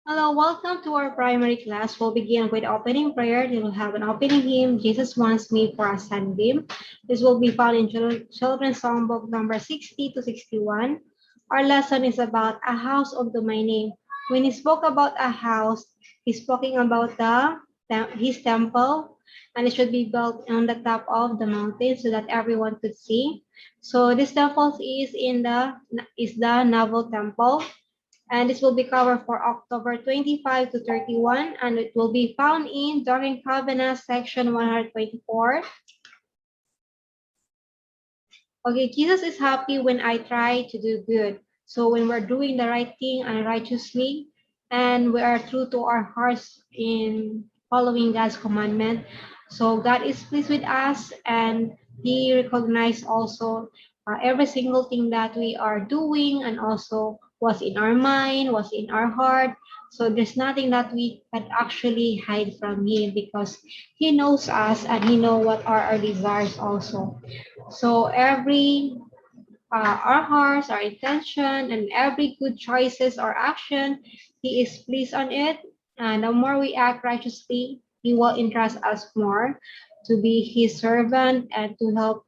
Hello, welcome to our primary class. We'll begin with opening prayer. Then we'll have an opening hymn, Jesus Wants Me for a Sunbeam. This will be found in Children's Songbook number 60 to 61. Our lesson is about a house unto my name. When he spoke about a house, he's speaking about his temple, and it should be built on the top of the mountain so that everyone could see. So this temple is the Naval Temple, and this will be covered for October 25 to 31, and it will be found in Doctrine and Covenants section 124. Okay, Jesus is happy when I try to do good. So when we're doing the right thing and righteously, and we are true to our hearts in following God's commandment, so God is pleased with us, and He recognizes also every single thing that we are doing, and also what's in our mind, what's in our heart. So there's nothing that we can actually hide from Him, because He knows us and He knows what are our desires also. So our hearts, our intention, and every good choices or action, He is pleased on it. And the more we act righteously, He will entrust us more to be His servant and to help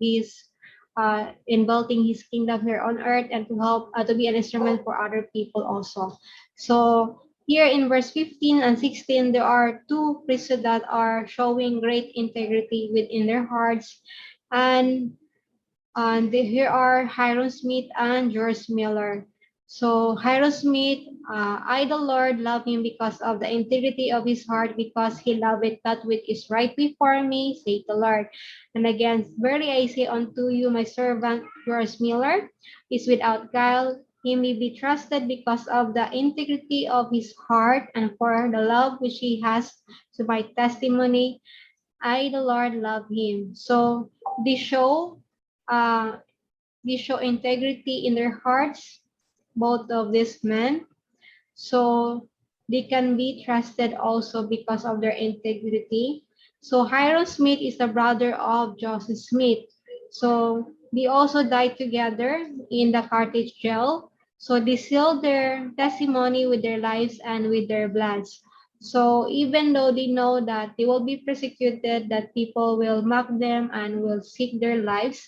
in building His kingdom here on earth, and to be an instrument for other people also. So here in verse 15 and 16, there are two priests that are showing great integrity within their hearts. And here are Hiram Smith and George Miller. So Hiram Smith, I the Lord love him because of the integrity of his heart, because he loveth that which is right before me, saith the Lord. And again, verily I say unto you, my servant George Miller is without guile. He may be trusted because of the integrity of his heart, and for the love which he has to my testimony. I the Lord love him. So they show uh, they show integrity in their hearts, both of these men. So they can be trusted also because of their integrity. So Hiram Smith is the brother of Joseph Smith. So they also died together in the Carthage jail. So they sealed their testimony with their lives and with their bloods. So even though they know that they will be persecuted, that people will mock them and will seek their lives,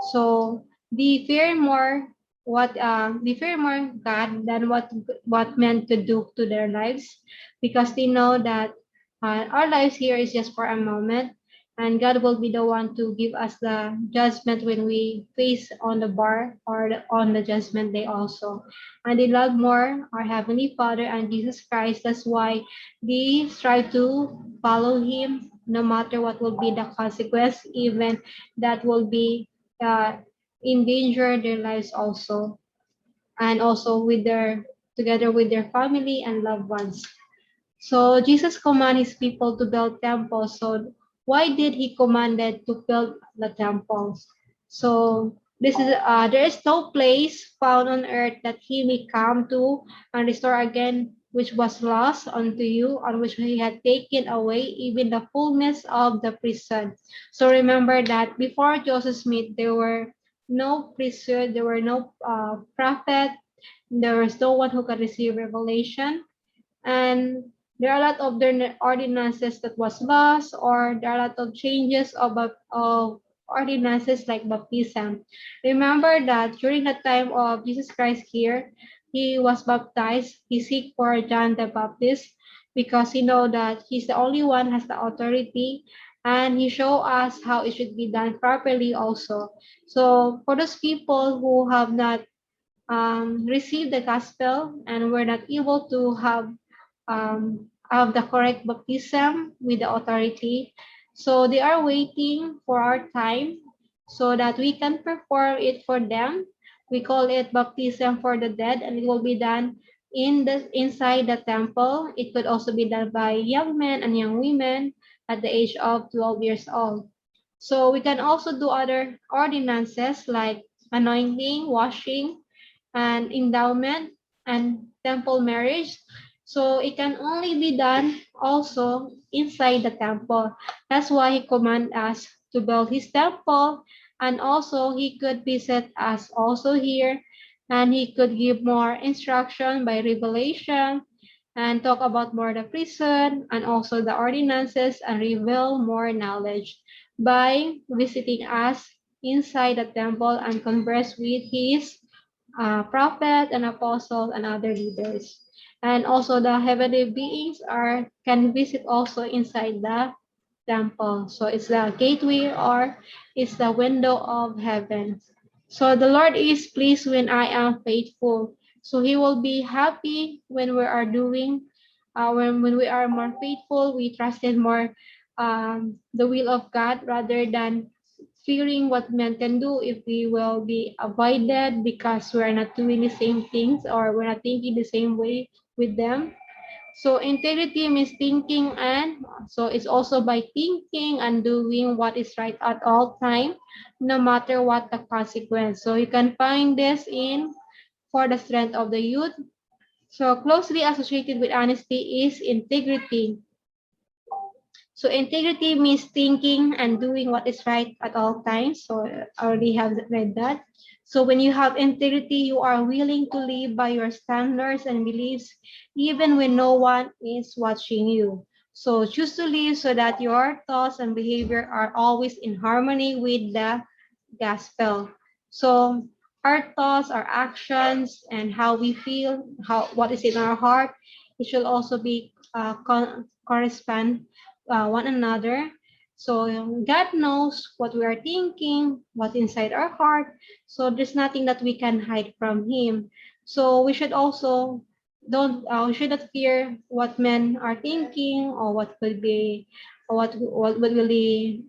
so they fear more they fear more God than what men could do to their lives, because they know that our lives here is just for a moment, and God will be the one to give us the judgment when we face on the bar, or on the judgment day also. And they love more our Heavenly Father and Jesus Christ. That's why they strive to follow Him no matter what will be the consequence, even that will be uh, endanger their lives also, and also together with their family and loved ones. So Jesus commanded his people to build temples. So why did he commanded to build the temples? So there is no place found on earth that he may come to and restore again which was lost unto you, on which he had taken away even the fullness of the prison. So remember that before Joseph Smith, there were no priesthood, there were no prophet, there was no one who could receive revelation, and there are a lot of their ordinances that was lost, or there are a lot of changes of ordinances like baptism. Remember that during the time of Jesus Christ here, he was baptized. He seek for John the Baptist because he know that he's the only one has the authority, and he show us how it should be done properly also. So for those people who have not received the gospel and were not able to have the correct baptism with the authority. So they are waiting for our time so that we can perform it for them. We call it baptism for the dead, and it will be done inside the temple. It could also be done by young men and young women at the age of 12 years old. So we can also do other ordinances like anointing, washing, and endowment, and temple marriage. So it can only be done also inside the temple. That's why he command us to build his temple, and also he could visit us also here, and he could give more instruction by revelation, and talk about more the prison and also the ordinances and reveal more knowledge by visiting us inside the temple and converse with his prophet and apostle and other leaders. And also the heavenly beings are can visit also inside the temple. So it's the gateway or it's the window of heaven. So the Lord is pleased when I am faithful. So he will be happy when we are doing, when we are more faithful, we trusted more the will of God rather than fearing what men can do if we will be avoided because we are not doing the same things or we're not thinking the same way with them. So integrity means thinking and so it's also by thinking and doing what is right at all time, no matter what the consequence. So you can find this in For the Strength of the Youth. So closely associated with honesty is integrity. So integrity means thinking and doing what is right at all times. So I already have read that. So when you have integrity, you are willing to live by your standards and beliefs, even when no one is watching you. So choose to live so that your thoughts and behavior are always in harmony with the gospel. So our thoughts, our actions, and how we feel, how what is in our heart, it should also be correspond one another. So God knows what we are thinking, what's inside our heart. So there's nothing that we can hide from Him. So we should also don't we should not fear what men are thinking or what could be or what will they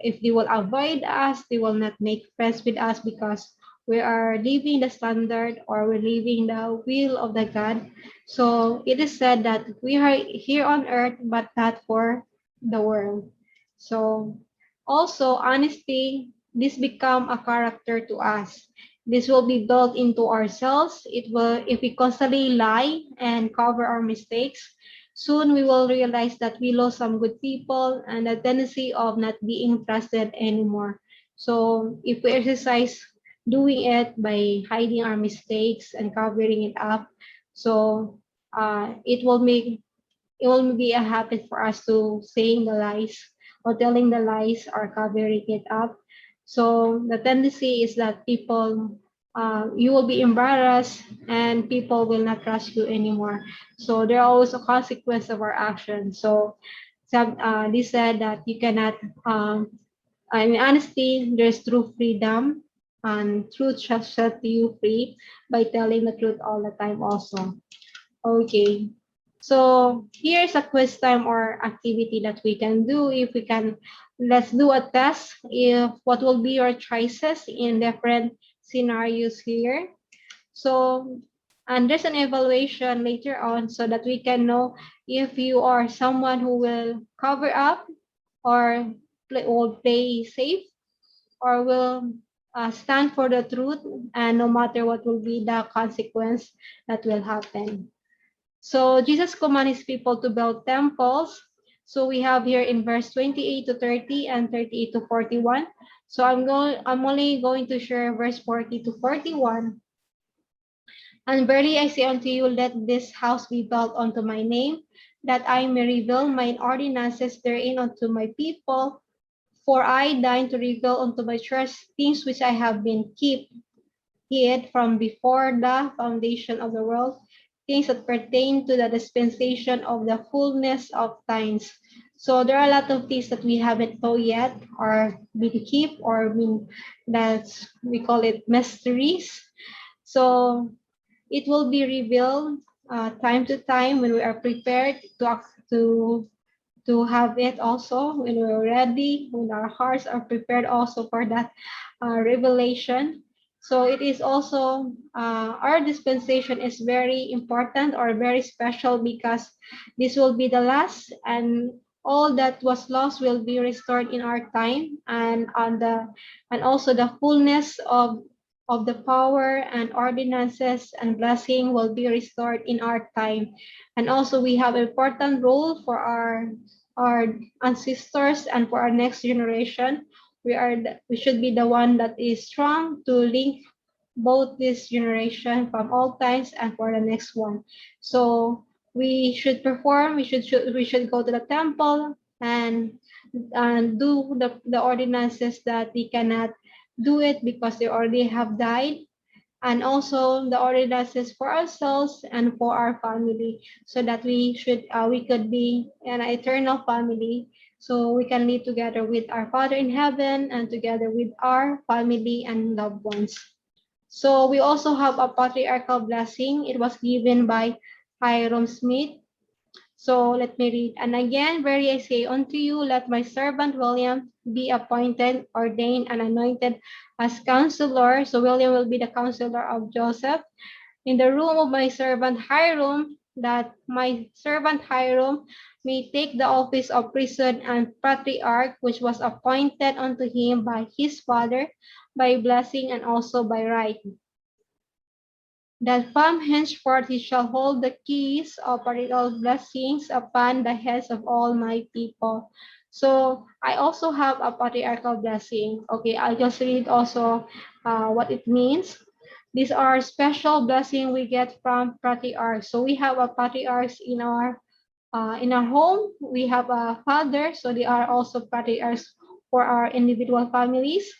if they will avoid us, they will not make friends with us because we are living the standard or we're living the will of the God. So it is said that we are here on earth, but not for the world. So also honesty, this become a character to us. This will be built into ourselves. It will, if we constantly lie and cover our mistakes, soon we will realize that we lost some good people and the tendency of not being trusted anymore. So if we exercise doing it by hiding our mistakes and covering it up, so it will be a habit for us to saying the lies or telling the lies or covering it up. So the tendency is that you will be embarrassed and people will not trust you anymore. So there are always a consequence of our actions. So they said that you cannot, in honesty, there's true freedom and truth shall set you free by telling the truth all the time also. Okay. So here's a quiz time or activity that we can do. If we can, let's do a test. If what will be your choices in different scenarios here. So, and there's an evaluation later on so that we can know if you are someone who will cover up or will play safe or will stand for the truth and no matter what will be the consequence that will happen. So Jesus commanded his people to build temples. So we have here in verse 28 to 30 and 38 to 41. So I'm only going to share verse 40 to 41. And verily I say unto you, let this house be built unto my name, that I may reveal mine ordinances therein unto my people. For I deign to reveal unto my church things which I have been hid from before the foundation of the world, things that pertain to the dispensation of the fullness of times. So there are a lot of things that we haven't know yet or been keep or been that's we call it mysteries. So it will be revealed time to time when we are prepared to to have it also when we're ready, when our hearts are prepared also for that revelation. So it is also, our dispensation is very important or very special because this will be the last and all that was lost will be restored in our time and on the and also the fullness of the power and ordinances and blessing will be restored in our time. And also we have important role for our ancestors and for our next generation. We should be the one that is strong to link both this generation from all times and for the next one. So we should perform. We should go to the temple and do the ordinances that we cannot do it because they already have died, and also the ordinances for ourselves and for our family, so that we could be an eternal family, so we can live together with our Father in heaven and together with our family and loved ones. So we also have a patriarchal blessing. It was given by Hiram Smith. So let me read. And again, verily I say unto you, let my servant William be appointed, ordained, and anointed as counselor. So William will be the counselor of Joseph in the room of my servant Hiram, that my servant Hiram may take the office of priest and patriarch, which was appointed unto him by his father, by blessing and also by right, that from henceforth he shall hold the keys of parental blessings upon the heads of all my people. So I also have a patriarchal blessing. Okay, I'll just read also what it means. These are special blessing we get from patriarchs. So we have a patriarchs in our home. We have a father, so they are also patriarchs for our individual families.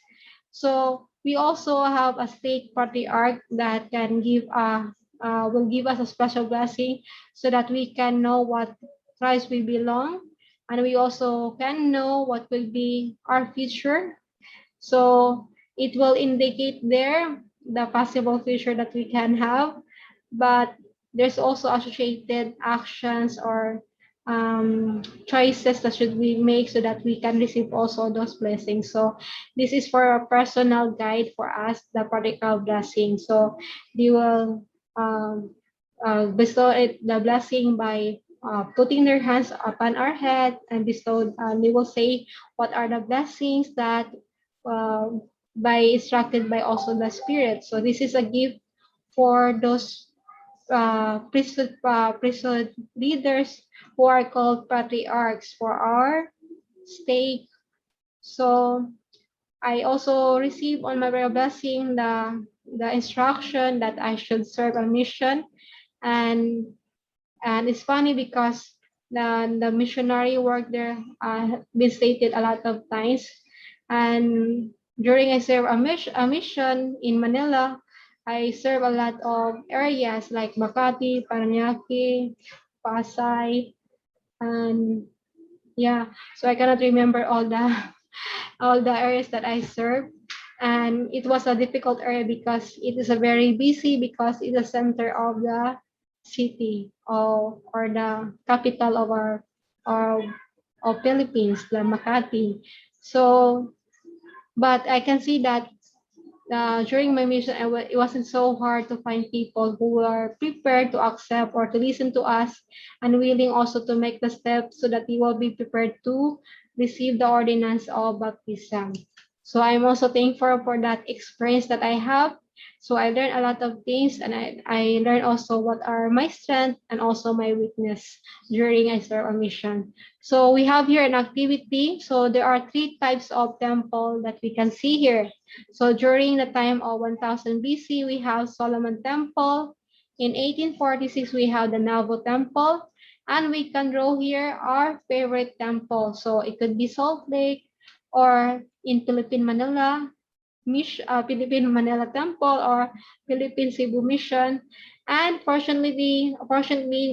So we also have a state patriarch that can will give us a special blessing, so that we can know what tribes we belong, and we also can know what will be our future. So it will indicate there the possible future that we can have, but there's also associated actions or choices that should we make so that we can receive also those blessings. So this is for a personal guide for us, the practical blessing. So they will bestow the blessing by putting their hands upon our head and bestow. They will say what are the blessings that uh, by instructed by also the Spirit. So this is a gift for those priesthood leaders who are called patriarchs for our state. So I also received on my royal blessing the instruction that I should serve a mission, and it's funny because the missionary work there been stated a lot of times, and during I serve a mission in Manila, I serve a lot of areas like Makati, Paranaque, Pasay, and yeah, so I cannot remember all the all the areas that I serve. And it was a difficult area because it is a very busy, because it's the center of the city or the capital of our of, of Philippines, the Makati. So, but I can see that during my mission, it wasn't so hard to find people who are prepared to accept or to listen to us, and willing also to make the step so that you will be prepared to receive the ordinance of baptism. So I'm also thankful for that experience that I have. So I learned a lot of things, and I learned also what are my strength and also my weakness during I serve a mission. So we have here an activity. So there are three types of temple that we can see here. So during the time of 1000 BC, we have Solomon Temple. In 1846, we have the Nauvoo Temple. And we can draw here our favorite temple. So it could be Salt Lake, or in Philippine Manila, Philippine Manila Temple, or Philippine Cebu Mission. And fortunately,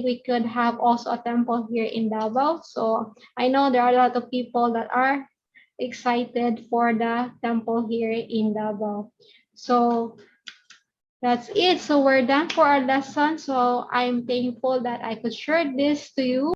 we could have also a temple here in Davao. So I know there are a lot of people that are excited for the temple here in Davao. So that's it. So we're done for our lesson. So I'm thankful that I could share this to you.